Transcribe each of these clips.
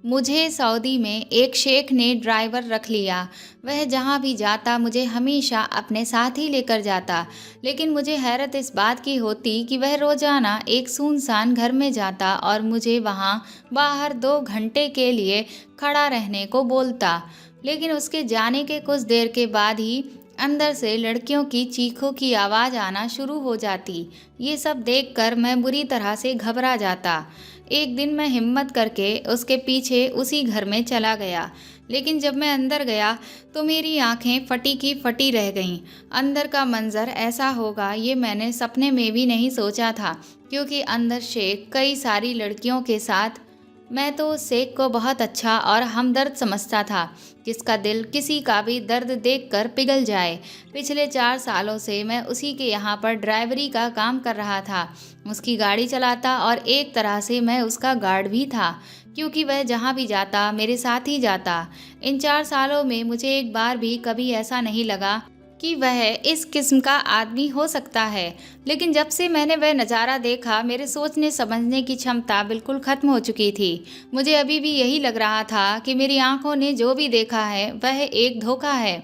मुझे सऊदी में एक शेख ने ड्राइवर रख लिया। वह जहाँ भी जाता मुझे हमेशा अपने साथ ही लेकर जाता। लेकिन मुझे हैरत इस बात की होती कि वह रोजाना एक सुनसान घर में जाता और मुझे वहाँ बाहर 2 घंटे के लिए खड़ा रहने को बोलता। लेकिन उसके जाने के कुछ देर के बाद ही अंदर से लड़कियों की चीखों की आवाज़ आना शुरू हो जाती। ये सब देखकर मैं बुरी तरह से घबरा जाता। एक दिन मैं हिम्मत करके उसके पीछे उसी घर में चला गया। लेकिन जब मैं अंदर गया तो मेरी आंखें फटी की फटी रह गईं। अंदर का मंजर ऐसा होगा ये मैंने सपने में भी नहीं सोचा था, क्योंकि अंदर शेख कई सारी लड़कियों के साथ। मैं तो उस शेख को बहुत अच्छा और हमदर्द समझता था, जिसका दिल किसी का भी दर्द देखकर पिघल जाए। पिछले 4 सालों से मैं उसी के यहाँ पर ड्राइवरी का काम कर रहा था। उसकी गाड़ी चलाता और एक तरह से मैं उसका गार्ड भी था, क्योंकि वह जहाँ भी जाता मेरे साथ ही जाता। इन 4 सालों में मुझे एक बार भी कभी ऐसा नहीं लगा कि वह इस किस्म का आदमी हो सकता है। लेकिन जब से मैंने वह नज़ारा देखा, मेरे सोचने समझने की क्षमता बिल्कुल ख़त्म हो चुकी थी। मुझे अभी भी यही लग रहा था कि मेरी आंखों ने जो भी देखा है वह एक धोखा है।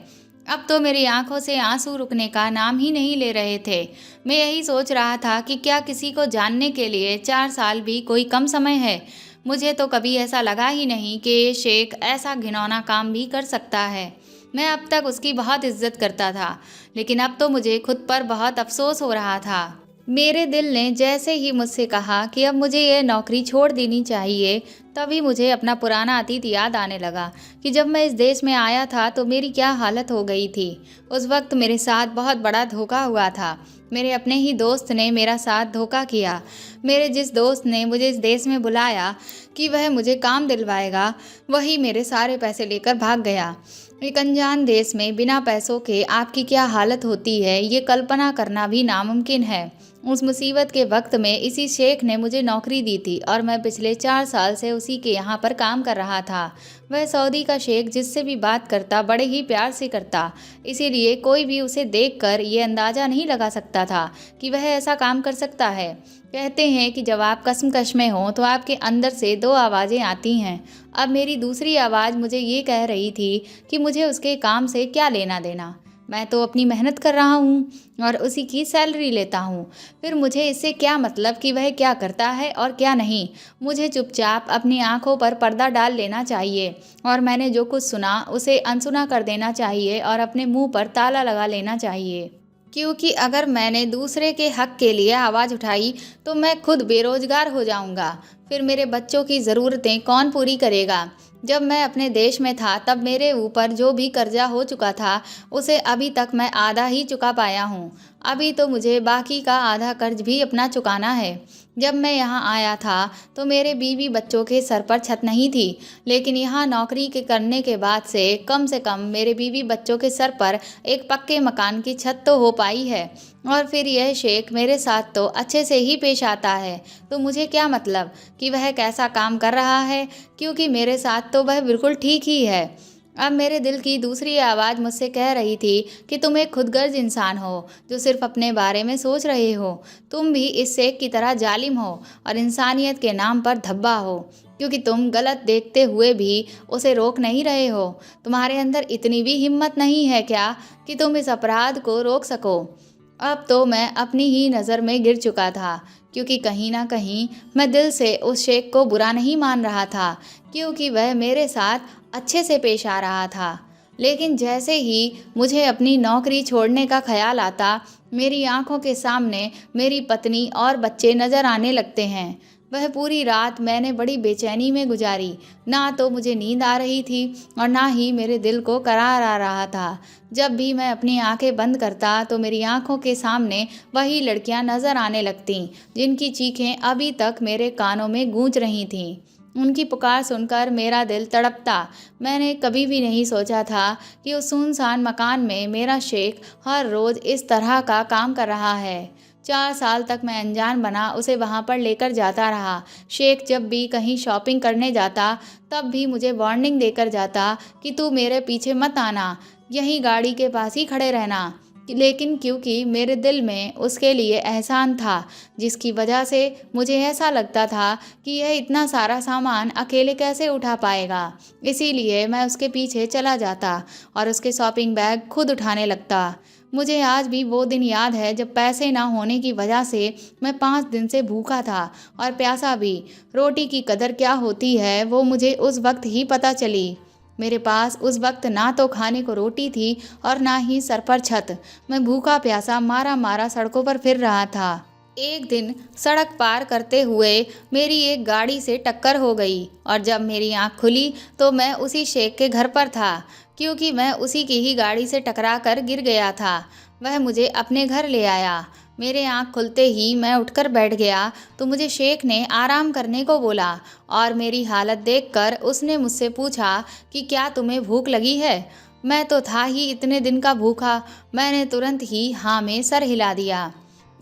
अब तो मेरी आंखों से आंसू रुकने का नाम ही नहीं ले रहे थे। मैं यही सोच रहा था कि क्या किसी को जानने के लिए 4 साल भी कोई कम समय है। मुझे तो कभी ऐसा लगा ही नहीं कि ये शेख ऐसा घिनौना काम भी कर सकता है। मैं अब तक उसकी बहुत इज्जत करता था, लेकिन अब तो मुझे खुद पर बहुत अफसोस हो रहा था। मेरे दिल ने जैसे ही मुझसे कहा कि अब मुझे यह नौकरी छोड़ देनी चाहिए, तभी मुझे अपना पुराना अतीत याद आने लगा कि जब मैं इस देश में आया था तो मेरी क्या हालत हो गई थी। उस वक्त मेरे साथ बहुत बड़ा धोखा हुआ था। मेरे अपने ही दोस्त ने मेरा साथ धोखा किया। मेरे जिस दोस्त ने मुझे इस देश में बुलाया कि वह मुझे काम दिलवाएगा, वही मेरे सारे पैसे लेकर भाग गया। एक अनजान देश में बिना पैसों के आपकी क्या हालत होती है, ये कल्पना करना भी नामुमकिन है। उस मुसीबत के वक्त में इसी शेख ने मुझे नौकरी दी थी और मैं पिछले 4 साल से उसी के यहाँ पर काम कर रहा था। वह सऊदी का शेख जिससे भी बात करता बड़े ही प्यार से करता, इसीलिए कोई भी उसे देखकर ये अंदाज़ा नहीं लगा सकता था कि वह ऐसा काम कर सकता है। कहते हैं कि जब आप कश्मकश में हों तो आपके अंदर से 2 आवाज़ें आती हैं। अब मेरी दूसरी आवाज़ मुझे ये कह रही थी कि मुझे उसके काम से क्या लेना देना। मैं तो अपनी मेहनत कर रहा हूँ और उसी की सैलरी लेता हूँ। फिर मुझे इससे क्या मतलब कि वह क्या करता है और क्या नहीं। मुझे चुपचाप अपनी आंखों पर पर्दा डाल लेना चाहिए और मैंने जो कुछ सुना उसे अनसुना कर देना चाहिए और अपने मुंह पर ताला लगा लेना चाहिए। क्योंकि अगर मैंने दूसरे के हक के लिए आवाज़ उठाई तो मैं खुद बेरोजगार हो जाऊंगा। फिर मेरे बच्चों की ज़रूरतें कौन पूरी करेगा। जब मैं अपने देश में था तब मेरे ऊपर जो भी कर्जा हो चुका था उसे अभी तक मैं आधा ही चुका पाया हूँ। अभी तो मुझे बाकी का आधा कर्ज भी अपना चुकाना है। जब मैं यहाँ आया था तो मेरे बीवी बच्चों के सर पर छत नहीं थी, लेकिन यहाँ नौकरी के करने के बाद से कम मेरे बीवी बच्चों के सर पर एक पक्के मकान की छत तो हो पाई है। और फिर यह शेख मेरे साथ तो अच्छे से ही पेश आता है, तो मुझे क्या मतलब कि वह कैसा काम कर रहा है, क्योंकि मेरे साथ तो वह बिल्कुल ठीक ही है। अब मेरे दिल की दूसरी आवाज़ मुझसे कह रही थी कि तुम एक खुदगर्ज इंसान हो जो सिर्फ अपने बारे में सोच रहे हो। तुम भी इस शेख की तरह जालिम हो और इंसानियत के नाम पर धब्बा हो, क्योंकि तुम गलत देखते हुए भी उसे रोक नहीं रहे हो। तुम्हारे अंदर इतनी भी हिम्मत नहीं है क्या कि तुम इस अपराध को रोक सको। अब तो मैं अपनी ही नज़र में गिर चुका था, क्योंकि कहीं ना कहीं मैं दिल से उस शेख को बुरा नहीं मान रहा था, क्योंकि वह मेरे साथ अच्छे से पेश आ रहा था। लेकिन जैसे ही मुझे अपनी नौकरी छोड़ने का ख्याल आता, मेरी आंखों के सामने मेरी पत्नी और बच्चे नज़र आने लगते हैं। वह पूरी रात मैंने बड़ी बेचैनी में गुजारी। ना तो मुझे नींद आ रही थी और ना ही मेरे दिल को करार आ रहा था। जब भी मैं अपनी आंखें बंद करता तो मेरी आंखों के सामने वही लड़कियां नज़र आने लगतीं, जिनकी चीखें अभी तक मेरे कानों में गूंज रही थीं। उनकी पुकार सुनकर मेरा दिल तड़पता। मैंने कभी भी नहीं सोचा था कि उस सुनसान मकान में मेरा शेख हर रोज़ इस तरह का काम कर रहा है। 4 साल तक मैं अनजान बना उसे वहाँ पर लेकर जाता रहा। शेख जब भी कहीं शॉपिंग करने जाता तब भी मुझे वार्निंग देकर जाता कि तू मेरे पीछे मत आना, यहीं गाड़ी के पास ही खड़े रहना। लेकिन क्योंकि मेरे दिल में उसके लिए एहसान था, जिसकी वजह से मुझे ऐसा लगता था कि यह इतना सारा सामान अकेले कैसे उठा पाएगा, इसीलिए मैं उसके पीछे चला जाता और उसके शॉपिंग बैग खुद उठाने लगता। मुझे आज भी वो दिन याद है जब पैसे ना होने की वजह से मैं 5 दिन से भूखा था और प्यासा भी। रोटी की कदर क्या होती है वो मुझे उस वक्त ही पता चली। मेरे पास उस वक्त ना तो खाने को रोटी थी और ना ही सर पर छत। मैं भूखा प्यासा मारा मारा सड़कों पर फिर रहा था। एक दिन सड़क पार करते हुए मेरी एक गाड़ी से टक्कर हो गई और जब मेरी आंख खुली तो मैं उसी शेख के घर पर था, क्योंकि मैं उसी की ही गाड़ी से टकरा कर गिर गया था। वह मुझे अपने घर ले आया। मेरे आंख खुलते ही मैं उठकर बैठ गया तो मुझे शेख ने आराम करने को बोला और मेरी हालत देखकर उसने मुझसे पूछा कि क्या तुम्हें भूख लगी है। मैं तो था ही इतने दिन का भूखा। मैंने तुरंत ही हाँ में सर हिला दिया।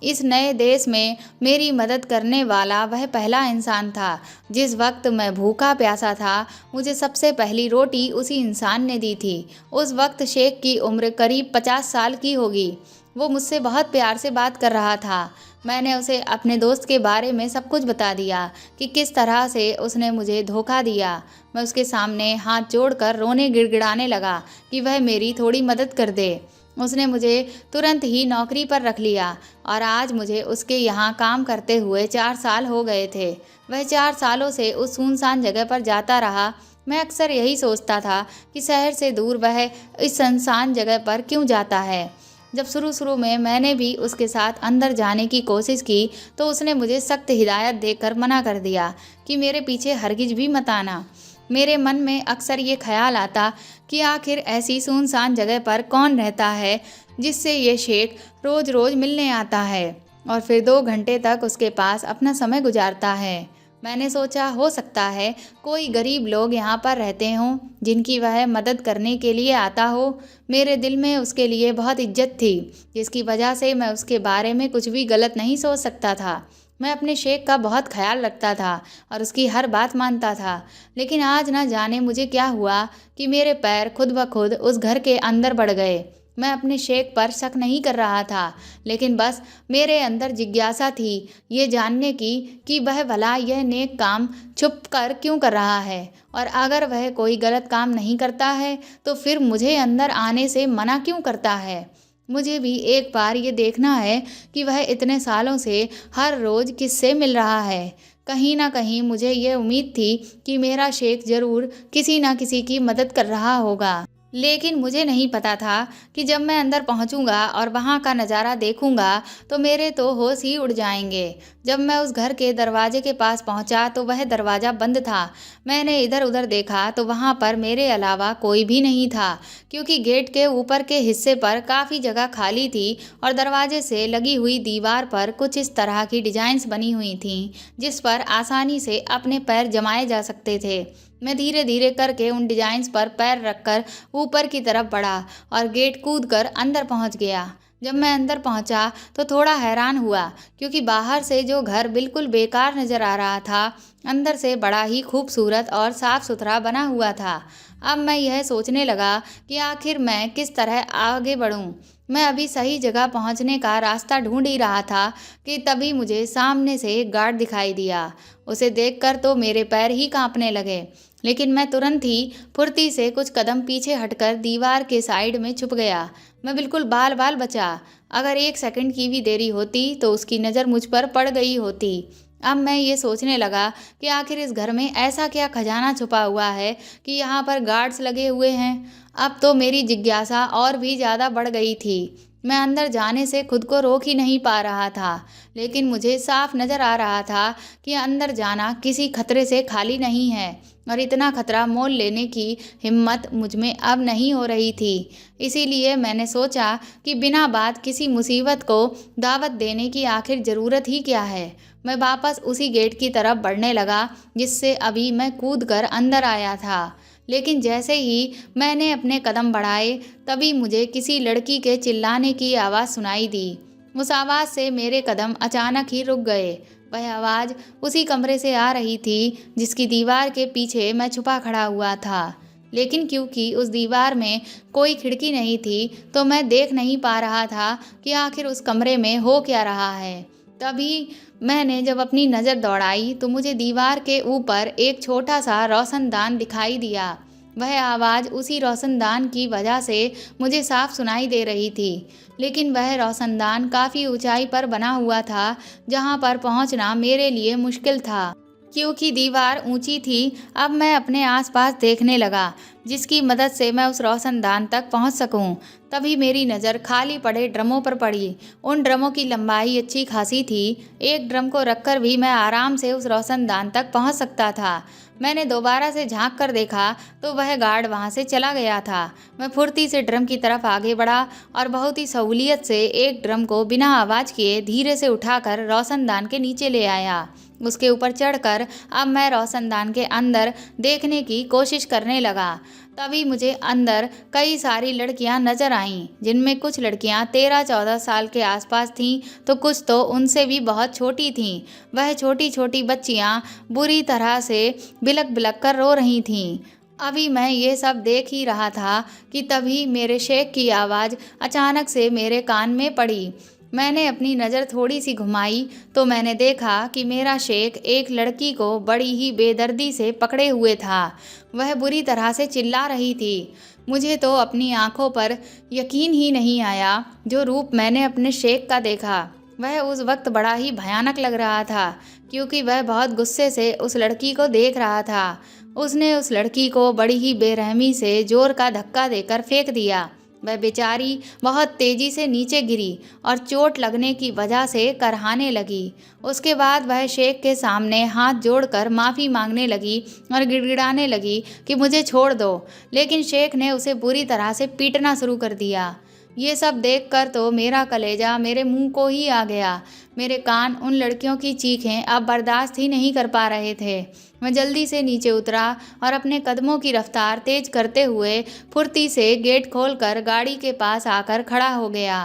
इस नए देश में मेरी मदद करने वाला वह पहला इंसान था। जिस वक्त मैं भूखा प्यासा था, मुझे सबसे पहली रोटी उसी इंसान ने दी थी। उस वक्त शेख की उम्र करीब 50 साल की होगी। वो मुझसे बहुत प्यार से बात कर रहा था। मैंने उसे अपने दोस्त के बारे में सब कुछ बता दिया कि किस तरह से उसने मुझे धोखा दिया। मैं उसके सामने हाथ जोड़कर रोने गिड़गिड़ाने लगा कि वह मेरी थोड़ी मदद कर दे। उसने मुझे तुरंत ही नौकरी पर रख लिया और आज मुझे उसके यहाँ काम करते हुए 4 साल हो गए थे। वह 4 सालों से उस सुनसान जगह पर जाता रहा। मैं अक्सर यही सोचता था कि शहर से दूर वह इस सुनसान जगह पर क्यों जाता है। जब शुरू शुरू में मैंने भी उसके साथ अंदर जाने की कोशिश की तो उसने मुझे सख्त हिदायत देकर मना कर दिया कि मेरे पीछे हरगिज भी मत आना। मेरे मन में अक्सर ये ख्याल आता कि आखिर ऐसी सुनसान जगह पर कौन रहता है जिससे ये शेख रोज़ रोज़ मिलने आता है और फिर 2 घंटे तक उसके पास अपना समय गुजारता है। मैंने सोचा हो सकता है कोई गरीब लोग यहाँ पर रहते हों जिनकी वह मदद करने के लिए आता हो। मेरे दिल में उसके लिए बहुत इज्जत थी, जिसकी वजह से मैं उसके बारे में कुछ भी गलत नहीं सोच सकता था। मैं अपने शेख का बहुत ख्याल रखता था और उसकी हर बात मानता था। लेकिन आज ना जाने मुझे क्या हुआ कि मेरे पैर खुद ब खुद उस घर के अंदर बढ़ गए। मैं अपने शेख पर शक नहीं कर रहा था, लेकिन बस मेरे अंदर जिज्ञासा थी ये जानने की कि वह भला यह नेक काम छुप कर क्यों कर रहा है, और अगर वह कोई गलत काम नहीं करता है तो फिर मुझे अंदर आने से मना क्यों करता है। मुझे भी एक बार ये देखना है कि वह इतने सालों से हर रोज़ किससे मिल रहा है। कहीं ना कहीं मुझे ये उम्मीद थी कि मेरा शेख ज़रूर किसी ना किसी की मदद कर रहा होगा। लेकिन मुझे नहीं पता था कि जब मैं अंदर पहुंचूंगा और वहां का नज़ारा देखूंगा तो मेरे तो होश ही उड़ जाएंगे। जब मैं उस घर के दरवाजे के पास पहुंचा तो वह दरवाज़ा बंद था। मैंने इधर उधर देखा तो वहां पर मेरे अलावा कोई भी नहीं था, क्योंकि गेट के ऊपर के हिस्से पर काफ़ी जगह खाली थी और दरवाजे से लगी हुई दीवार पर कुछ इस तरह की डिजाइन्स बनी हुई थीं जिस पर आसानी से अपने पैर जमाए जा सकते थे। मैं धीरे धीरे करके उन डिजाइन्स पर पैर रखकर ऊपर की तरफ बढ़ा और गेट कूदकर अंदर पहुंच गया। जब मैं अंदर पहुंचा तो थोड़ा हैरान हुआ, क्योंकि बाहर से जो घर बिल्कुल बेकार नज़र आ रहा था, अंदर से बड़ा ही खूबसूरत और साफ़ सुथरा बना हुआ था। अब मैं यह सोचने लगा कि आखिर मैं किस तरह आगे बढ़ूं। मैं अभी सही जगह पहुंचने का रास्ता ढूंढ ही रहा था कि तभी मुझे सामने से एक गार्ड दिखाई दिया। उसे देखकर तो मेरे पैर ही कांपने लगे, लेकिन मैं तुरंत ही फुर्ती से कुछ कदम पीछे हटकर दीवार के साइड में छुप गया। मैं बिल्कुल बाल बाल बचा। अगर 1 सेकंड की भी देरी होती तो उसकी नज़र मुझ पर पड़ गई होती। अब मैं ये सोचने लगा कि आखिर इस घर में ऐसा क्या खजाना छुपा हुआ है कि यहाँ पर गार्ड्स लगे हुए हैं। अब तो मेरी जिज्ञासा और भी ज़्यादा बढ़ गई थी। मैं अंदर जाने से खुद को रोक ही नहीं पा रहा था, लेकिन मुझे साफ नज़र आ रहा था कि अंदर जाना किसी खतरे से खाली नहीं है और इतना खतरा मोल लेने की हिम्मत मुझ में अब नहीं हो रही थी। इसीलिए मैंने सोचा कि बिना बात किसी मुसीबत को दावत देने की आखिर ज़रूरत ही क्या है। मैं वापस उसी गेट की तरफ बढ़ने लगा जिससे अभी मैं कूदकर अंदर आया था। लेकिन जैसे ही मैंने अपने कदम बढ़ाए तभी मुझे किसी लड़की के चिल्लाने की आवाज़ सुनाई दी। उस आवाज़ से मेरे कदम अचानक ही रुक गए। वह आवाज़ उसी कमरे से आ रही थी जिसकी दीवार के पीछे मैं छुपा खड़ा हुआ था। लेकिन क्योंकि उस दीवार में कोई खिड़की नहीं थी तो मैं देख नहीं पा रहा था कि आखिर उस कमरे में हो क्या रहा है। तभी मैंने जब अपनी नज़र दौड़ाई तो मुझे दीवार के ऊपर एक छोटा सा रोशनदान दिखाई दिया। वह आवाज़ उसी रोशनदान की वजह से मुझे साफ सुनाई दे रही थी, लेकिन वह रोशनदान काफ़ी ऊंचाई पर बना हुआ था, जहां पर पहुंचना मेरे लिए मुश्किल था। क्योंकि दीवार ऊंची थी, अब मैं अपने आसपास देखने लगा जिसकी मदद से मैं उस रोशनदान तक पहुंच सकूं। तभी मेरी नज़र खाली पड़े ड्रमों पर पड़ी। उन ड्रमों की लंबाई अच्छी खासी थी। एक ड्रम को रखकर भी मैं आराम से उस रोशनदान तक पहुंच सकता था। मैंने दोबारा से झांक कर देखा तो वह गार्ड वहां से चला गया था। मैं फुर्ती से ड्रम की तरफ आगे बढ़ा और बहुत ही सहूलियत से एक ड्रम को बिना आवाज़ किए धीरे से उठाकर रोशनदान के नीचे ले आया। उसके ऊपर चढ़कर अब मैं रोशनदान के अंदर देखने की कोशिश करने लगा। तभी मुझे अंदर कई सारी लड़कियां नजर आईं, जिनमें कुछ लड़कियां 13-14 साल के आसपास थीं तो कुछ तो उनसे भी बहुत छोटी थीं। वह छोटी छोटी बच्चियां बुरी तरह से बिलक बिलक कर रो रही थीं। अभी मैं ये सब देख ही रहा था कि तभी मेरे शेख की आवाज़ अचानक से मेरे कान में पड़ी। मैंने अपनी नज़र थोड़ी सी घुमाई तो मैंने देखा कि मेरा शेख एक लड़की को बड़ी ही बेदर्दी से पकड़े हुए था। वह बुरी तरह से चिल्ला रही थी। मुझे तो अपनी आंखों पर यकीन ही नहीं आया जो रूप मैंने अपने शेख का देखा। वह उस वक्त बड़ा ही भयानक लग रहा था, क्योंकि वह बहुत गुस्से से उस लड़की को देख रहा था। उसने उस लड़की को बड़ी ही बेरहमी से जोर का धक्का देकर फेंक दिया। वह बेचारी बहुत तेजी से नीचे गिरी और चोट लगने की वजह से करहाने लगी। उसके बाद वह शेख के सामने हाथ जोड़कर माफ़ी मांगने लगी और गिड़गिड़ाने लगी कि मुझे छोड़ दो, लेकिन शेख ने उसे बुरी तरह से पीटना शुरू कर दिया। ये सब देखकर तो मेरा कलेजा मेरे मुंह को ही आ गया। मेरे कान उन लड़कियों की चीखें अब बर्दाश्त ही नहीं कर पा रहे थे। मैं जल्दी से नीचे उतरा और अपने कदमों की रफ्तार तेज करते हुए फुर्ती से गेट खोलकर गाड़ी के पास आकर खड़ा हो गया।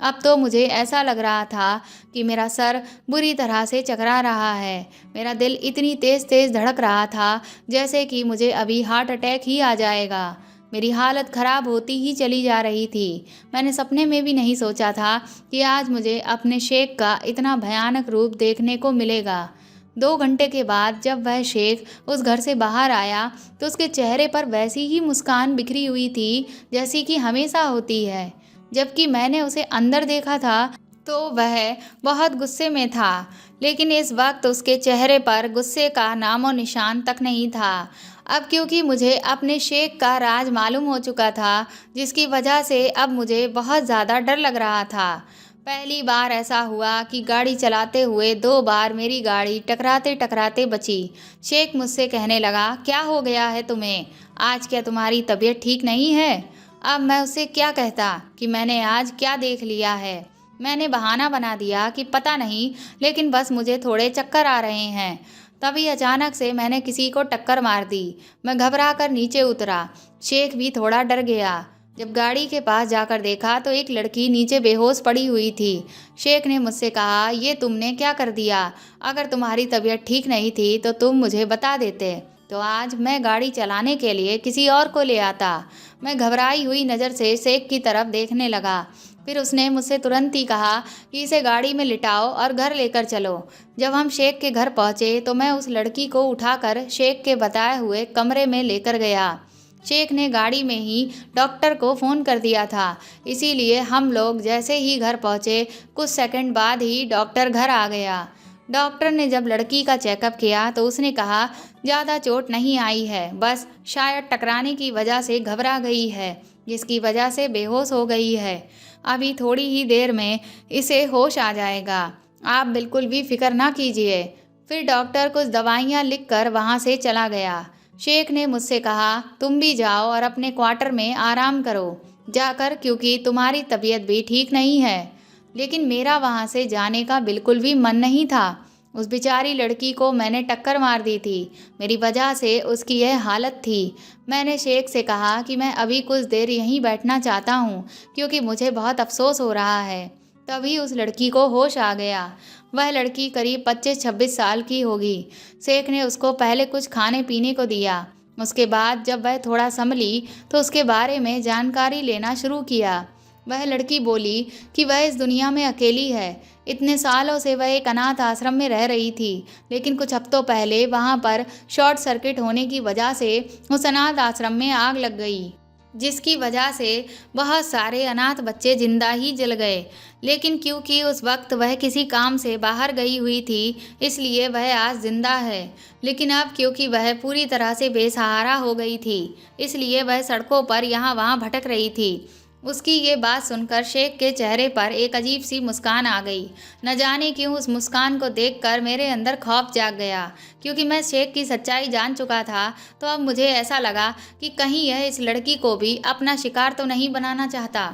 अब तो मुझे ऐसा लग रहा था कि मेरा सर बुरी तरह से चकरा रहा है। मेरा दिल इतनी तेज़ तेज़ धड़क रहा था जैसे कि मुझे अभी हार्ट अटैक ही आ जाएगा। मेरी हालत ख़राब होती ही चली जा रही थी। मैंने सपने में भी नहीं सोचा था कि आज मुझे अपने शेख का इतना भयानक रूप देखने को मिलेगा। 2 घंटे के बाद जब वह शेख उस घर से बाहर आया तो उसके चेहरे पर वैसी ही मुस्कान बिखरी हुई थी जैसी कि हमेशा होती है। जबकि मैंने उसे अंदर देखा था तो वह बहुत गुस्से में था, लेकिन इस वक्त उसके चेहरे पर गुस्से का नामो निशान तक नहीं था। अब क्योंकि मुझे अपने शेख का राज मालूम हो चुका था, जिसकी वजह से अब मुझे बहुत ज़्यादा डर लग रहा था। पहली बार ऐसा हुआ कि गाड़ी चलाते हुए 2 बार मेरी गाड़ी टकराते टकराते बची। शेख मुझसे कहने लगा, क्या हो गया है तुम्हें? आज क्या तुम्हारी तबीयत ठीक नहीं है? अब मैं उससे क्या कहता कि मैंने आज क्या देख लिया है। मैंने बहाना बना दिया कि पता नहीं, लेकिन बस मुझे थोड़े चक्कर आ रहे हैं। तभी अचानक से मैंने किसी को टक्कर मार दी। मैं घबरा कर नीचे उतरा। शेख भी थोड़ा डर गया। जब गाड़ी के पास जाकर देखा तो एक लड़की नीचे बेहोश पड़ी हुई थी। शेख ने मुझसे कहा, ये तुमने क्या कर दिया? अगर तुम्हारी तबीयत ठीक नहीं थी तो तुम मुझे बता देते, तो आज मैं गाड़ी चलाने के लिए किसी और को ले आता। मैं घबराई हुई नज़र से शेख की तरफ देखने लगा। फिर उसने मुझसे तुरंत ही कहा कि इसे गाड़ी में लिटाओ और घर लेकर चलो। जब हम शेख के घर पहुंचे तो मैं उस लड़की को उठाकर शेख के बताए हुए कमरे में लेकर गया। शेख ने गाड़ी में ही डॉक्टर को फ़ोन कर दिया था, इसीलिए हम लोग जैसे ही घर पहुंचे कुछ सेकंड बाद ही डॉक्टर घर आ गया। डॉक्टर ने जब लड़की का चेकअप किया तो उसने कहा, ज़्यादा चोट नहीं आई है, बस शायद टकराने की वजह से घबरा गई है, जिसकी वजह से बेहोश हो गई है। अभी थोड़ी ही देर में इसे होश आ जाएगा, आप बिल्कुल भी फिक्र ना कीजिए। फिर डॉक्टर कुछ दवाइयाँ लिखकर वहाँ से चला गया। शेख ने मुझसे कहा, तुम भी जाओ और अपने क्वार्टर में आराम करो जाकर, क्योंकि तुम्हारी तबीयत भी ठीक नहीं है। लेकिन मेरा वहाँ से जाने का बिल्कुल भी मन नहीं था। उस बेचारी लड़की को मैंने टक्कर मार दी थी, मेरी वजह से उसकी यह हालत थी। मैंने शेख से कहा कि मैं अभी कुछ देर यहीं बैठना चाहता हूँ, क्योंकि मुझे बहुत अफसोस हो रहा है। तभी उस लड़की को होश आ गया। वह लड़की करीब 25-26 साल की होगी। शेख ने उसको पहले कुछ खाने पीने को दिया उसके बाद जब वह थोड़ा संभली तो उसके बारे में जानकारी लेना शुरू किया। वह लड़की बोली कि वह इस दुनिया में अकेली है। इतने सालों से वह एक अनाथ आश्रम में रह रही थी, लेकिन कुछ हफ्तों पहले वहां पर शॉर्ट सर्किट होने की वजह से उस अनाथ आश्रम में आग लग गई, जिसकी वजह से बहुत सारे अनाथ बच्चे जिंदा ही जल गए। लेकिन क्योंकि उस वक्त वह किसी काम से बाहर गई हुई थी, इसलिए वह आज जिंदा है। लेकिन अब क्योंकि वह पूरी तरह से बेसहारा हो गई थी, इसलिए वह सड़कों पर यहाँ वहाँ भटक रही थी। उसकी ये बात सुनकर शेख के चेहरे पर एक अजीब सी मुस्कान आ गई। न जाने क्यों उस मुस्कान को देखकर मेरे अंदर खौफ जाग गया। क्योंकि मैं शेख की सच्चाई जान चुका था, तो अब मुझे ऐसा लगा कि कहीं यह इस लड़की को भी अपना शिकार तो नहीं बनाना चाहता।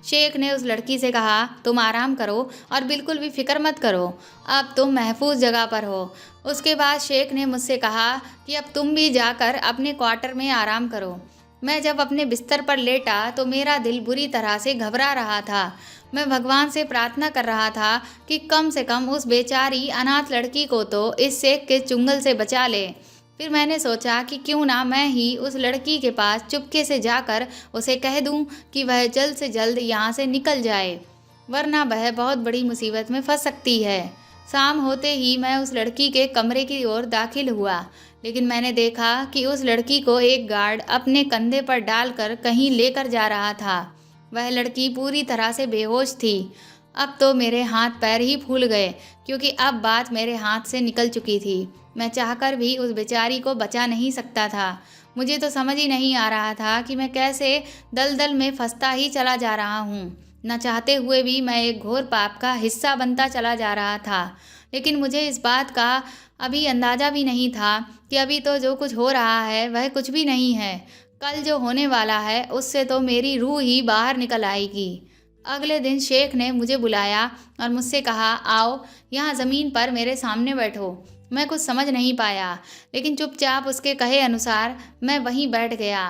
शेख ने उस लड़की से कहा, तुम आराम करो और बिल्कुल भी फिक्र मत करो, अब तुम महफूज जगह पर हो। उसके बाद शेख ने मुझसे कहा कि अब तुम भी जाकर अपने क्वार्टर में आराम करो। मैं जब अपने बिस्तर पर लेटा तो मेरा दिल बुरी तरह से घबरा रहा था। मैं भगवान से प्रार्थना कर रहा था कि कम से कम उस बेचारी अनाथ लड़की को तो इस शेख के चुंगल से बचा ले। फिर मैंने सोचा कि क्यों ना मैं ही उस लड़की के पास चुपके से जाकर उसे कह दूं कि वह जल्द से जल्द यहाँ से निकल जाए, वरना वह बहुत बड़ी मुसीबत में फंस सकती है। शाम होते ही मैं उस लड़की के कमरे की ओर दाखिल हुआ, लेकिन मैंने देखा कि उस लड़की को एक गार्ड अपने कंधे पर डालकर कहीं लेकर जा रहा था। वह लड़की पूरी तरह से बेहोश थी। अब तो मेरे हाथ पैर ही फूल गए, क्योंकि अब बात मेरे हाथ से निकल चुकी थी। मैं चाहकर भी उस बेचारी को बचा नहीं सकता था। मुझे तो समझ ही नहीं आ रहा था कि मैं कैसे दलदल में फंसता ही चला जा रहा हूँ। न चाहते हुए भी मैं एक घोर पाप का हिस्सा बनता चला जा रहा था। लेकिन मुझे इस बात का अभी अंदाज़ा भी नहीं था कि अभी तो जो कुछ हो रहा है वह कुछ भी नहीं है। कल जो होने वाला है उससे तो मेरी रूह ही बाहर निकल आएगी। अगले दिन शेख ने मुझे बुलाया और मुझसे कहा, आओ यहाँ ज़मीन पर मेरे सामने बैठो। मैं कुछ समझ नहीं पाया, लेकिन चुपचाप उसके कहे अनुसार मैं वहीं बैठ गया।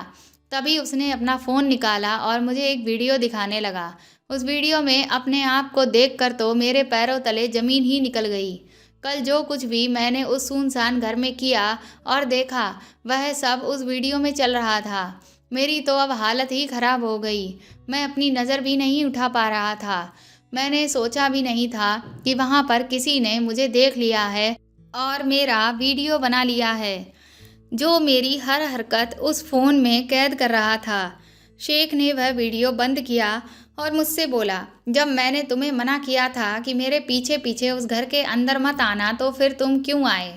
तभी उसने अपना फ़ोन निकाला और मुझे एक वीडियो दिखाने लगा। उस वीडियो में अपने आप को देखकर तो मेरे पैरों तले ज़मीन ही निकल गई। कल जो कुछ भी मैंने उस सुनसान घर में किया और देखा, वह सब उस वीडियो में चल रहा था। मेरी तो अब हालत ही ख़राब हो गई। मैं अपनी नज़र भी नहीं उठा पा रहा था। मैंने सोचा भी नहीं था कि वहाँ पर किसी ने मुझे देख लिया है और मेरा वीडियो बना लिया है, जो मेरी हर हरकत उस फ़ोन में कैद कर रहा था। शेख ने वह वीडियो बंद किया और मुझसे बोला, जब मैंने तुम्हें मना किया था कि मेरे पीछे पीछे उस घर के अंदर मत आना, तो फिर तुम क्यों आए?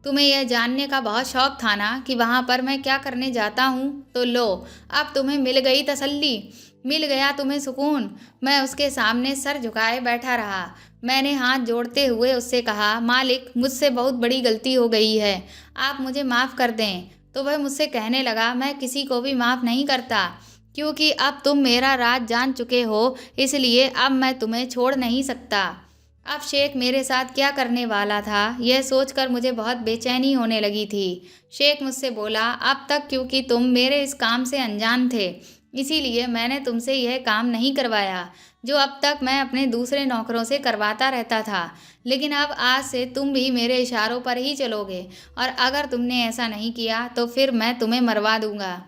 तुम्हें यह जानने का बहुत शौक था ना कि वहाँ पर मैं क्या करने जाता हूँ? तो लो, अब तुम्हें मिल गई तसल्ली, मिल गया तुम्हें सुकून। मैं उसके सामने सर झुकाए बैठा रहा। मैंने हाथ जोड़ते हुए उससे कहा, मालिक, मुझसे बहुत बड़ी गलती हो गई है, आप मुझे माफ़ कर दें। तो वह मुझसे कहने लगा, मैं किसी को भी माफ़ नहीं करता, क्योंकि अब तुम मेरा राज जान चुके हो, इसलिए अब मैं तुम्हें छोड़ नहीं सकता। अब शेख मेरे साथ क्या करने वाला था, यह सोचकर मुझे बहुत बेचैनी होने लगी थी। शेख मुझसे बोला, अब तक क्योंकि तुम मेरे इस काम से अनजान थे, इसीलिए मैंने तुमसे यह काम नहीं करवाया जो अब तक मैं अपने दूसरे नौकरों से करवाता रहता था। लेकिन अब आज से तुम भी मेरे इशारों पर ही चलोगे, और अगर तुमने ऐसा नहीं किया तो फिर मैं तुम्हें मरवा दूंगा।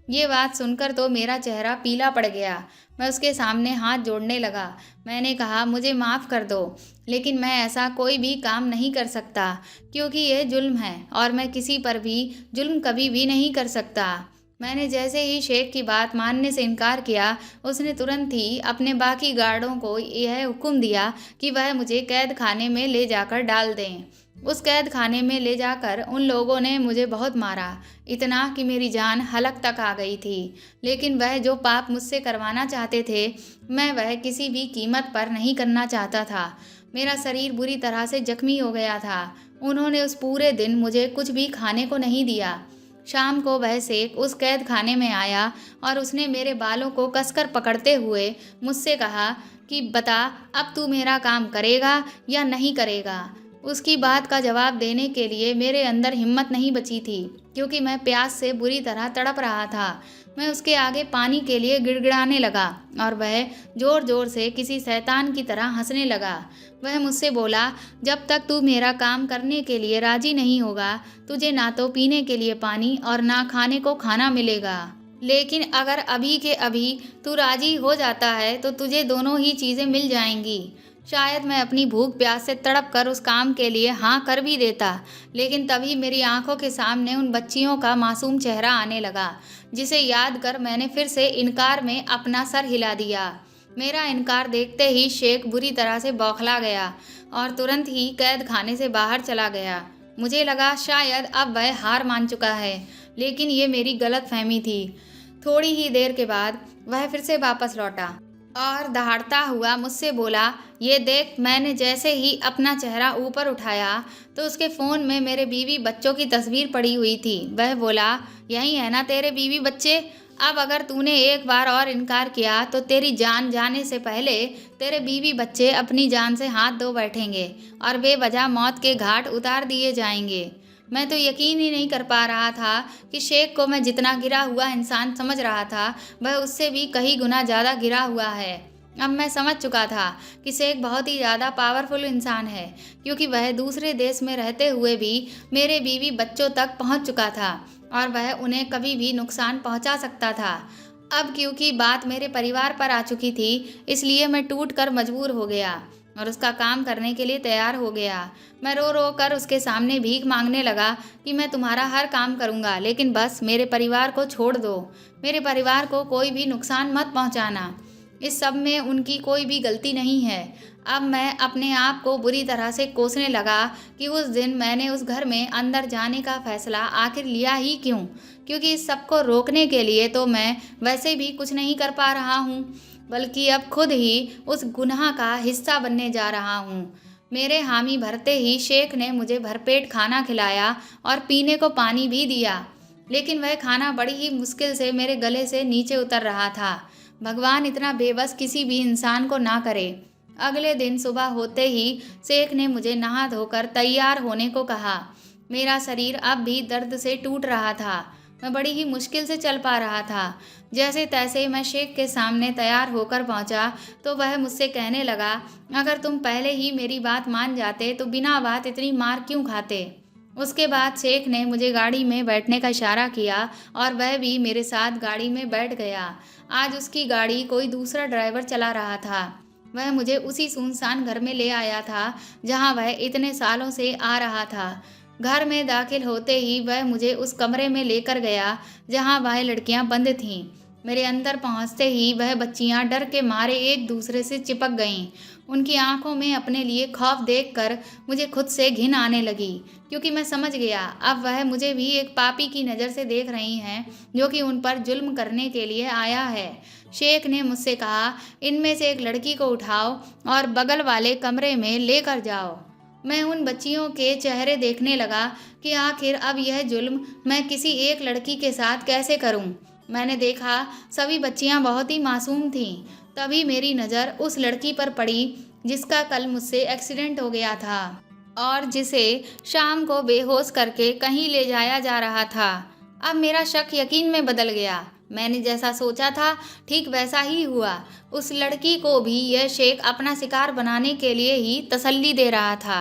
ये बात सुनकर तो मेरा चेहरा पीला पड़ गया। मैं उसके सामने हाथ जोड़ने लगा। मैंने कहा, मुझे माफ़ कर दो, लेकिन मैं ऐसा कोई भी काम नहीं कर सकता, क्योंकि यह जुल्म है और मैं किसी पर भी जुल्म कभी भी नहीं कर सकता। मैंने जैसे ही शेख की बात मानने से इनकार किया, उसने तुरंत ही अपने बाकी गार्डों को यह हुक्म दिया कि वह मुझे कैद खाने में ले जाकर डाल दें। उस कैद खाने में ले जाकर उन लोगों ने मुझे बहुत मारा, इतना कि मेरी जान हलक तक आ गई थी। लेकिन वह जो पाप मुझसे करवाना चाहते थे, मैं वह किसी भी कीमत पर नहीं करना चाहता था। मेरा शरीर बुरी तरह से जख्मी हो गया था। उन्होंने उस पूरे दिन मुझे कुछ भी खाने को नहीं दिया। शाम को वह शेख उस कैद खाने में आया और उसने मेरे बालों को कसकर पकड़ते हुए मुझसे कहा कि बता, अब तू मेरा काम करेगा या नहीं करेगा? उसकी बात का जवाब देने के लिए मेरे अंदर हिम्मत नहीं बची थी, क्योंकि मैं प्यास से बुरी तरह तड़प रहा था। मैं उसके आगे पानी के लिए गिड़गिड़ाने लगा और वह जोर जोर से किसी शैतान की तरह हंसने लगा। वह मुझसे बोला, जब तक तू मेरा काम करने के लिए राजी नहीं होगा, तुझे ना तो पीने के लिए पानी और ना खाने को खाना मिलेगा। लेकिन अगर अभी के अभी तू राजी हो जाता है तो तुझे दोनों ही चीज़ें मिल जाएंगी। शायद मैं अपनी भूख प्यास से तड़प कर उस काम के लिए हाँ कर भी देता, लेकिन तभी मेरी आंखों के सामने उन बच्चियों का मासूम चेहरा आने लगा, जिसे याद कर मैंने फिर से इनकार में अपना सर हिला दिया। मेरा इनकार देखते ही शेख बुरी तरह से बौखला गया और तुरंत ही कैद खाने से बाहर चला गया। मुझे लगा शायद अब वह हार मान चुका है, लेकिन ये मेरी गलत फहमी थी। थोड़ी ही देर के बाद वह फिर से वापस लौटा और दहाड़ता हुआ मुझसे बोला, ये देख। मैंने जैसे ही अपना चेहरा ऊपर उठाया तो उसके फ़ोन में मेरे बीवी बच्चों की तस्वीर पड़ी हुई थी। वह बोला, यही है ना तेरे बीवी बच्चे? अब अगर तूने एक बार और इनकार किया तो तेरी जान जाने से पहले तेरे बीवी बच्चे अपनी जान से हाथ धो बैठेंगे और बेवजह मौत के घाट उतार दिए जाएंगे। मैं तो यकीन ही नहीं कर पा रहा था कि शेख को मैं जितना गिरा हुआ इंसान समझ रहा था, वह उससे भी कई गुना ज़्यादा गिरा हुआ है। अब मैं समझ चुका था कि शेख बहुत ही ज़्यादा पावरफुल इंसान है, क्योंकि वह दूसरे देश में रहते हुए भी मेरे बीवी बच्चों तक पहुंच चुका था और वह उन्हें कभी भी नुकसान पहुंचा सकता था। अब क्योंकि बात मेरे परिवार पर आ चुकी थी, इसलिए मैं टूट कर मजबूर हो गया और उसका काम करने के लिए तैयार हो गया। मैं रो रो कर उसके सामने भीख मांगने लगा कि मैं तुम्हारा हर काम करूंगा, लेकिन बस मेरे परिवार को छोड़ दो। मेरे परिवार को कोई भी नुकसान मत पहुंचाना। इस सब में उनकी कोई भी गलती नहीं है। अब मैं अपने आप को बुरी तरह से कोसने लगा कि उस दिन मैंने उस घर में अंदर जाने का फैसला आखिर लिया ही क्यों, क्योंकि इस सब को रोकने के लिए तो मैं वैसे भी कुछ नहीं कर पा रहा हूँ, बल्कि अब खुद ही उस गुनाह का हिस्सा बनने जा रहा हूँ। मेरे हामी भरते ही शेख ने मुझे भरपेट खाना खिलाया और पीने को पानी भी दिया, लेकिन वह खाना बड़ी ही मुश्किल से मेरे गले से नीचे उतर रहा था। भगवान इतना बेबस किसी भी इंसान को ना करे। अगले दिन सुबह होते ही शेख ने मुझे नहा धोकर तैयार होने को कहा। मेरा शरीर अब भी दर्द से टूट रहा था। मैं बड़ी ही मुश्किल से चल पा रहा था। जैसे तैसे मैं शेख के सामने तैयार होकर पहुंचा तो वह मुझसे कहने लगा, अगर तुम पहले ही मेरी बात मान जाते तो बिना बात इतनी मार क्यों खाते। उसके बाद शेख ने मुझे गाड़ी में बैठने का इशारा किया और वह भी मेरे साथ गाड़ी में बैठ गया। आज उसकी गाड़ी कोई दूसरा ड्राइवर चला रहा था। वह मुझे उसी सुनसान घर में ले आया था जहां वह इतने सालों से आ रहा था। घर में दाखिल होते ही वह मुझे उस कमरे में लेकर गया जहां वह लड़कियां बंद थीं। मेरे अंदर पहुंचते ही वह बच्चियां डर के मारे एक दूसरे से चिपक गईं। उनकी आंखों में अपने लिए खौफ देखकर मुझे खुद से घिन आने लगी, क्योंकि मैं समझ गया अब वह मुझे भी एक पापी की नज़र से देख रही हैं जो कि उन पर जुल्म करने के लिए आया है। शेख ने मुझसे कहा, इनमें से एक लड़की को उठाओ और बगल वाले कमरे में लेकर जाओ। मैं उन बच्चियों के चेहरे देखने लगा कि आखिर अब यह जुल्म मैं किसी एक लड़की के साथ कैसे करूं। मैंने देखा सभी बच्चियां बहुत ही मासूम थीं। तभी मेरी नज़र उस लड़की पर पड़ी जिसका कल मुझसे एक्सीडेंट हो गया था और जिसे शाम को बेहोश करके कहीं ले जाया जा रहा था। अब मेरा शक यकीन में बदल गया। मैंने जैसा सोचा था ठीक वैसा ही हुआ। उस लड़की को भी यह शेख अपना शिकार बनाने के लिए ही तसल्ली दे रहा था।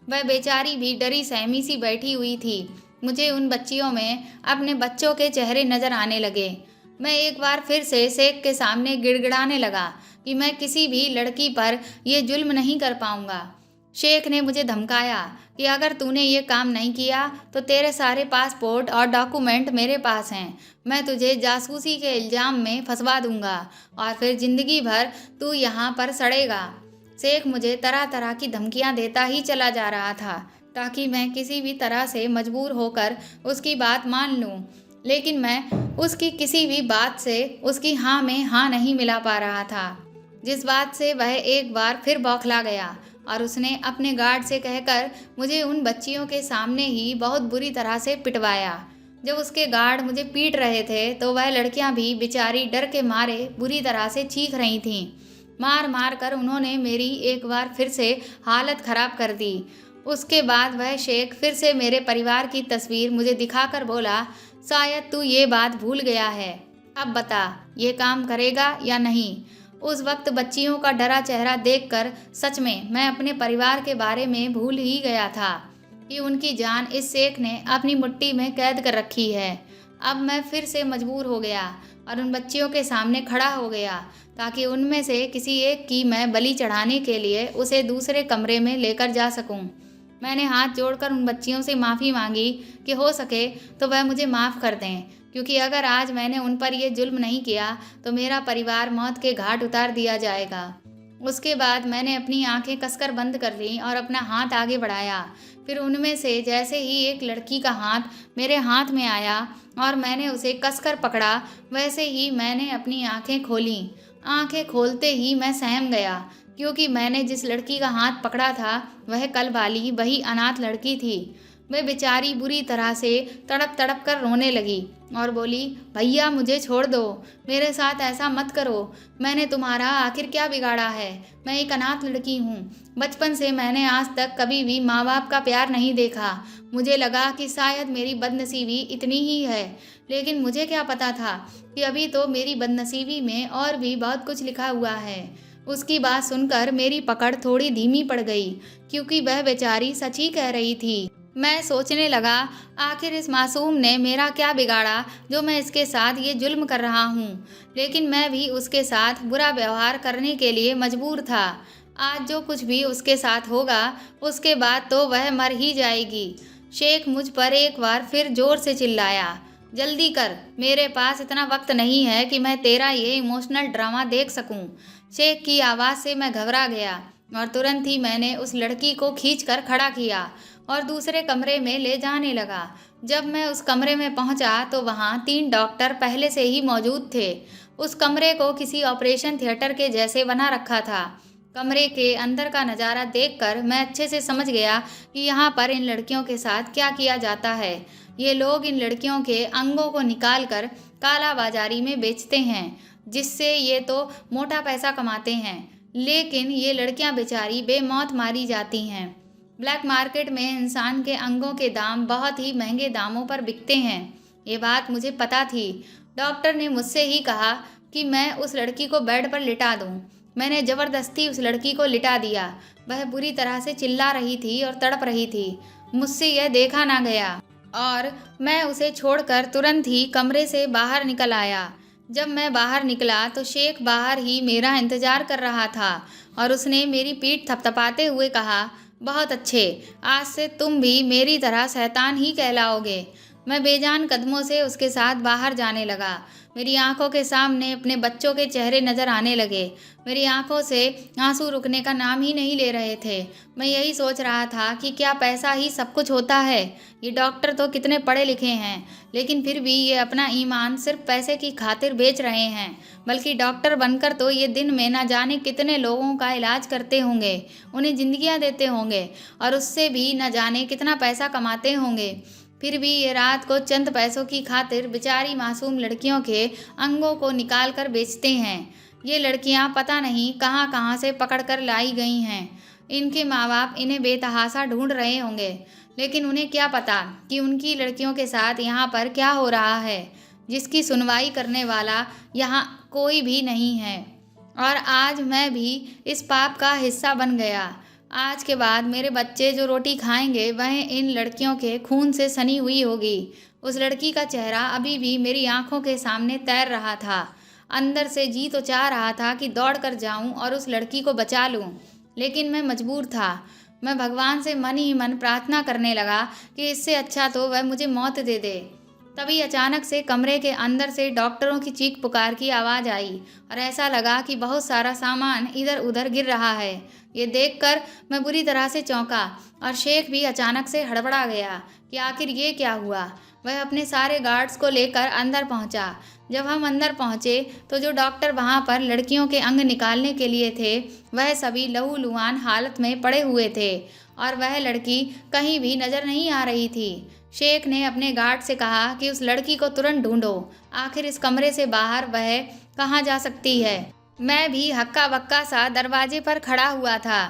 वह बेचारी भी डरी सहमी सी बैठी हुई थी। मुझे उन बच्चियों में अपने बच्चों के चेहरे नजर आने लगे। मैं एक बार फिर से शेख के सामने गिड़गिड़ाने लगा कि मैं किसी भी लड़की पर यह जुल्म नहीं कर पाऊंगा। शेख ने मुझे धमकाया कि अगर तूने ये काम नहीं किया तो तेरे सारे पासपोर्ट और डॉक्यूमेंट मेरे पास हैं। मैं तुझे जासूसी के इल्ज़ाम में फंसवा दूंगा और फिर ज़िंदगी भर तू यहाँ पर सड़ेगा। शेख मुझे तरह तरह की धमकियाँ देता ही चला जा रहा था ताकि मैं किसी भी तरह से मजबूर होकर उसकी बात मान लूँ, लेकिन मैं उसकी किसी भी बात से उसकी हाँ में हाँ नहीं मिला पा रहा था। जिस बात से वह एक बार फिर बौखला गया और उसने अपने गार्ड से कहकर मुझे उन बच्चियों के सामने ही बहुत बुरी तरह से पिटवाया। जब उसके गार्ड मुझे पीट रहे थे तो वह लड़कियां भी बेचारी डर के मारे बुरी तरह से चीख रही थीं। मार मार कर उन्होंने मेरी एक बार फिर से हालत ख़राब कर दी। उसके बाद वह शेख फिर से मेरे परिवार की तस्वीर मुझे दिखाकर बोला, शायद तू ये बात भूल गया है। अब बता, ये काम करेगा या नहीं? उस वक्त बच्चियों का डरा चेहरा देखकर सच में मैं अपने परिवार के बारे में भूल ही गया था कि उनकी जान इस शेख ने अपनी मुट्ठी में कैद कर रखी है। अब मैं फिर से मजबूर हो गया और उन बच्चियों के सामने खड़ा हो गया ताकि उनमें से किसी एक की मैं बलि चढ़ाने के लिए उसे दूसरे कमरे में लेकर जा सकूं। मैंने हाथ जोड़कर उन बच्चियों से माफ़ी मांगी कि हो सके तो वह मुझे माफ़ कर दें, क्योंकि अगर आज मैंने उन पर यह जुल्म नहीं किया तो मेरा परिवार मौत के घाट उतार दिया जाएगा। उसके बाद मैंने अपनी आंखें कसकर बंद कर लीं और अपना हाथ आगे बढ़ाया। फिर उनमें से जैसे ही एक लड़की का हाथ मेरे हाथ में आया और मैंने उसे कसकर पकड़ा, वैसे ही मैंने अपनी आंखें खोलीं। आंखें खोलते ही मैं सहम गया, क्योंकि मैंने जिस लड़की का हाथ पकड़ा था वह कल वाली वही अनाथ लड़की थी। वह बेचारी बुरी तरह से तड़प तड़प कर रोने लगी और बोली, भैया मुझे छोड़ दो, मेरे साथ ऐसा मत करो। मैंने तुम्हारा आखिर क्या बिगाड़ा है? मैं एक अनाथ लड़की हूँ। बचपन से मैंने आज तक कभी भी माँ बाप का प्यार नहीं देखा। मुझे लगा कि शायद मेरी बदनसीबी इतनी ही है, लेकिन मुझे क्या पता था कि अभी तो मेरी बदनसीबी में और भी बहुत कुछ लिखा हुआ है। उसकी बात सुनकर मेरी पकड़ थोड़ी धीमी पड़ गई, क्योंकि वह बेचारी सच ही कह रही थी। मैं सोचने लगा, आखिर इस मासूम ने मेरा क्या बिगाड़ा जो मैं इसके साथ ये जुल्म कर रहा हूँ। लेकिन मैं भी उसके साथ बुरा व्यवहार करने के लिए मजबूर था। आज जो कुछ भी उसके साथ होगा उसके बाद तो वह मर ही जाएगी। शेख मुझ पर एक बार फिर जोर से चिल्लाया, जल्दी कर, मेरे पास इतना वक्त नहीं है कि मैं तेरा ये इमोशनल ड्रामा देख सकूं। शेख की आवाज़ से मैं घबरा गया और तुरंत ही मैंने उस लड़की को खींचकर खड़ा किया और दूसरे कमरे में ले जाने लगा। जब मैं उस कमरे में पहुंचा तो वहां 3 डॉक्टर पहले से ही मौजूद थे। उस कमरे को किसी ऑपरेशन थिएटर के जैसे बना रखा था। कमरे के अंदर का नज़ारा देखकर मैं अच्छे से समझ गया कि यहाँ पर इन लड़कियों के साथ क्या किया जाता है। ये लोग इन लड़कियों के अंगों को निकाल कर काला बाजारी में बेचते हैं, जिससे ये तो मोटा पैसा कमाते हैं, लेकिन ये लड़कियां बेचारी बेमौत मारी जाती हैं। ब्लैक मार्केट में इंसान के अंगों के दाम बहुत ही महंगे दामों पर बिकते हैं। ये बात मुझे पता थी। डॉक्टर ने मुझसे ही कहा कि मैं उस लड़की को बेड पर लिटा दूं। मैंने ज़बरदस्ती उस लड़की को लिटा दिया। वह बुरी तरह से चिल्ला रही थी और तड़प रही थी। मुझसे यह देखा ना गया और मैं उसे छोड़कर तुरंत ही कमरे से बाहर निकल आया। जब मैं बाहर निकला तो शेख बाहर ही मेरा इंतज़ार कर रहा था और उसने मेरी पीठ थपथपाते हुए कहा, बहुत अच्छे, आज से तुम भी मेरी तरह शैतान ही कहलाओगे। मैं बेजान कदमों से उसके साथ बाहर जाने लगा। मेरी आंखों के सामने अपने बच्चों के चेहरे नज़र आने लगे। मेरी आंखों से आंसू रुकने का नाम ही नहीं ले रहे थे। मैं यही सोच रहा था कि क्या पैसा ही सब कुछ होता है? ये डॉक्टर तो कितने पढ़े लिखे हैं, लेकिन फिर भी ये अपना ईमान सिर्फ पैसे की खातिर बेच रहे हैं। बल्कि डॉक्टर बनकर तो ये दिन में ना जाने कितने लोगों का इलाज करते होंगे, उन्हें जिंदगियां देते होंगे और उससे भी न जाने कितना पैसा कमाते होंगे। फिर भी ये रात को चंद पैसों की खातिर बेचारी मासूम लड़कियों के अंगों को निकाल कर बेचते हैं। ये लड़कियां पता नहीं कहां कहां से पकड़ कर लाई गई हैं। इनके माँ बाप इन्हें बेतहाशा ढूंढ रहे होंगे, लेकिन उन्हें क्या पता कि उनकी लड़कियों के साथ यहाँ पर क्या हो रहा है, जिसकी सुनवाई करने वाला यहाँ कोई भी नहीं है। और आज मैं भी इस पाप का हिस्सा बन गया। आज के बाद मेरे बच्चे जो रोटी खाएंगे वह इन लड़कियों के खून से सनी हुई होगी। उस लड़की का चेहरा अभी भी मेरी आंखों के सामने तैर रहा था। अंदर से जी तो चाह रहा था कि दौड़ कर जाऊं और उस लड़की को बचा लूं, लेकिन मैं मजबूर था। मैं भगवान से मन ही मन प्रार्थना करने लगा कि इससे अच्छा तो वह मुझे मौत दे दे। तभी अचानक से कमरे के अंदर से डॉक्टरों की चीख पुकार की आवाज़ आई और ऐसा लगा कि बहुत सारा सामान इधर उधर गिर रहा है। ये देखकर मैं बुरी तरह से चौंका और शेख भी अचानक से हड़बड़ा गया कि आखिर ये क्या हुआ। वह अपने सारे गार्ड्स को लेकर अंदर पहुंचा। जब हम अंदर पहुंचे तो जो डॉक्टर वहां पर लड़कियों के अंग निकालने के लिए थे वह सभी लहूलुहान हालत में पड़े हुए थे और वह लड़की कहीं भी नज़र नहीं आ रही थी। शेख ने अपने गार्ड से कहा कि उस लड़की को तुरंत ढूंढो। आखिर इस कमरे से बाहर वह कहाँ जा सकती है। मैं भी हक्का बक्का सा दरवाजे पर खड़ा हुआ था।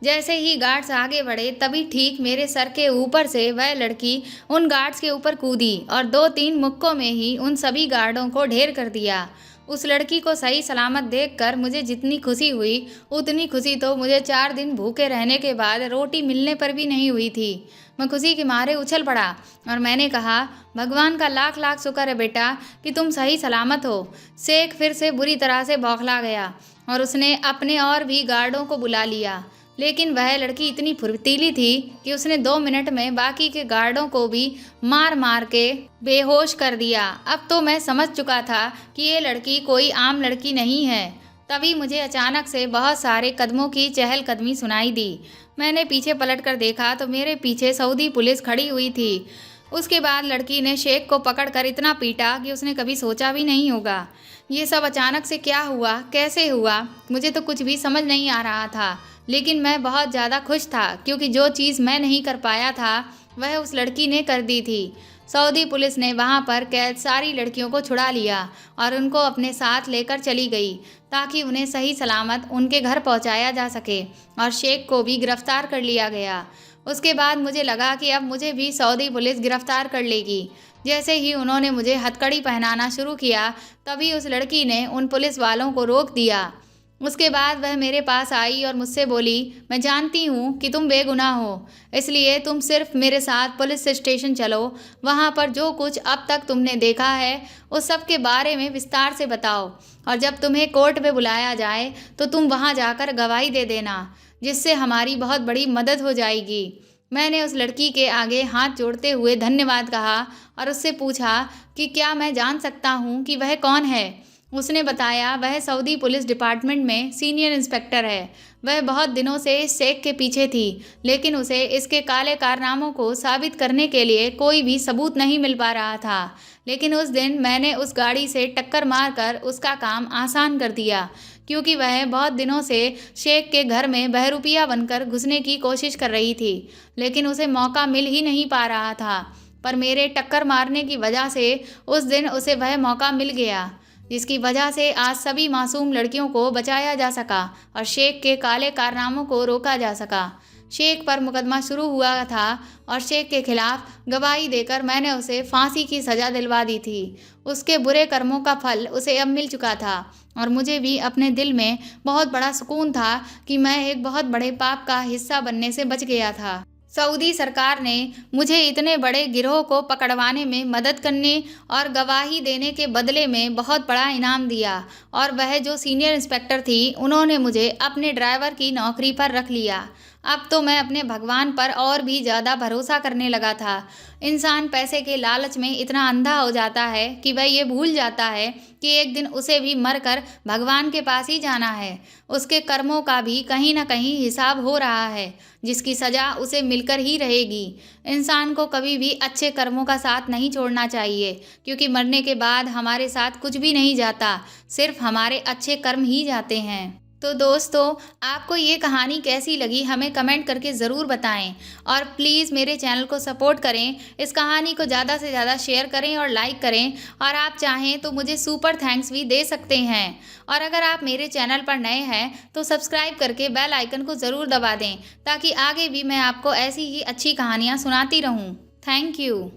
जैसे ही गार्ड्स आगे बढ़े तभी ठीक मेरे सर के ऊपर से वह लड़की उन गार्ड्स के ऊपर कूदी और 2-3 मुक्कों में ही उन सभी गार्डों को ढेर कर दिया। उस लड़की को सही सलामत देखकर मुझे जितनी खुशी हुई, उतनी खुशी तो मुझे 4 दिन भूखे रहने के बाद रोटी मिलने पर भी नहीं हुई थी। मैं खुशी के मारे उछल पड़ा और मैंने कहा, भगवान का लाख लाख शुक्र है बेटा कि तुम सही सलामत हो। शेख फिर से बुरी तरह से बौखला गया और उसने अपने और भी गार्डों को बुला लिया, लेकिन वह लड़की इतनी फुर्तीली थी कि उसने 2 मिनट में बाकी के गार्डों को भी मार मार के बेहोश कर दिया। अब तो मैं समझ चुका था कि ये लड़की कोई आम लड़की नहीं है। तभी मुझे अचानक से बहुत सारे कदमों की चहलकदमी सुनाई दी। मैंने पीछे पलट कर देखा तो मेरे पीछे सऊदी पुलिस खड़ी हुई थी। उसके बाद लड़की ने शेख को पकड़कर इतना पीटा कि उसने कभी सोचा भी नहीं होगा। ये सब अचानक से क्या हुआ, कैसे हुआ, मुझे तो कुछ भी समझ नहीं आ रहा था। लेकिन मैं बहुत ज़्यादा खुश था क्योंकि जो चीज़ मैं नहीं कर पाया था वह उस लड़की ने कर दी थी। सऊदी पुलिस ने वहाँ पर कैद सारी लड़कियों को छुड़ा लिया और उनको अपने साथ लेकर चली गई ताकि उन्हें सही सलामत उनके घर पहुँचाया जा सके और शेख को भी गिरफ्तार कर लिया गया। उसके बाद मुझे लगा कि अब मुझे भी सऊदी पुलिस गिरफ्तार कर लेगी। जैसे ही उन्होंने मुझे हथकड़ी पहनाना शुरू किया तभी उस लड़की ने उन पुलिस वालों को रोक दिया। उसके बाद वह मेरे पास आई और मुझसे बोली, मैं जानती हूँ कि तुम बेगुनाह हो, इसलिए तुम सिर्फ मेरे साथ पुलिस स्टेशन चलो। वहाँ पर जो कुछ अब तक तुमने देखा है उस सब के बारे में विस्तार से बताओ और जब तुम्हें कोर्ट में बुलाया जाए तो तुम वहाँ जाकर गवाही दे देना, जिससे हमारी बहुत बड़ी मदद हो जाएगी। मैंने उस लड़की के आगे हाथ जोड़ते हुए धन्यवाद कहा और उससे पूछा कि क्या मैं जान सकता हूँ कि वह कौन है। उसने बताया वह सऊदी पुलिस डिपार्टमेंट में सीनियर इंस्पेक्टर है। वह बहुत दिनों से इस शेख के पीछे थी, लेकिन उसे इसके काले कारनामों को साबित करने के लिए कोई भी सबूत नहीं मिल पा रहा था। लेकिन उस दिन मैंने उस गाड़ी से टक्कर मारकर उसका काम आसान कर दिया, क्योंकि वह बहुत दिनों से शेख के घर में बहरूपिया बनकर घुसने की कोशिश कर रही थी, लेकिन उसे मौका मिल ही नहीं पा रहा था। पर मेरे टक्कर मारने की वजह से उस दिन उसे वह मौका मिल गया, जिसकी वजह से आज सभी मासूम लड़कियों को बचाया जा सका और शेख के काले कारनामों को रोका जा सका। शेख पर मुकदमा शुरू हुआ था और शेख के खिलाफ गवाही देकर मैंने उसे फांसी की सज़ा दिलवा दी थी। उसके बुरे कर्मों का फल उसे अब मिल चुका था और मुझे भी अपने दिल में बहुत बड़ा सुकून था कि मैं एक बहुत बड़े पाप का हिस्सा बनने से बच गया था। सऊदी सरकार ने मुझे इतने बड़े गिरोह को पकड़वाने में मदद करने और गवाही देने के बदले में बहुत बड़ा इनाम दिया और वह जो सीनियर इंस्पेक्टर थी उन्होंने मुझे अपने ड्राइवर की नौकरी पर रख लिया। अब तो मैं अपने भगवान पर और भी ज़्यादा भरोसा करने लगा था। इंसान पैसे के लालच में इतना अंधा हो जाता है कि वह ये भूल जाता है कि एक दिन उसे भी मरकर भगवान के पास ही जाना है। उसके कर्मों का भी कहीं ना कहीं हिसाब हो रहा है, जिसकी सज़ा उसे मिलकर ही रहेगी। इंसान को कभी भी अच्छे कर्मों का साथ नहीं छोड़ना चाहिए, क्योंकि मरने के बाद हमारे साथ कुछ भी नहीं जाता, सिर्फ हमारे अच्छे कर्म ही जाते हैं। तो दोस्तों, आपको ये कहानी कैसी लगी हमें कमेंट करके ज़रूर बताएं और प्लीज़ मेरे चैनल को सपोर्ट करें। इस कहानी को ज़्यादा से ज़्यादा शेयर करें और लाइक करें और आप चाहें तो मुझे सुपर थैंक्स भी दे सकते हैं। और अगर आप मेरे चैनल पर नए हैं तो सब्सक्राइब करके बेल आइकन को ज़रूर दबा दें, ताकि आगे भी मैं आपको ऐसी ही अच्छी कहानियाँ सुनाती रहूँ। Thank you.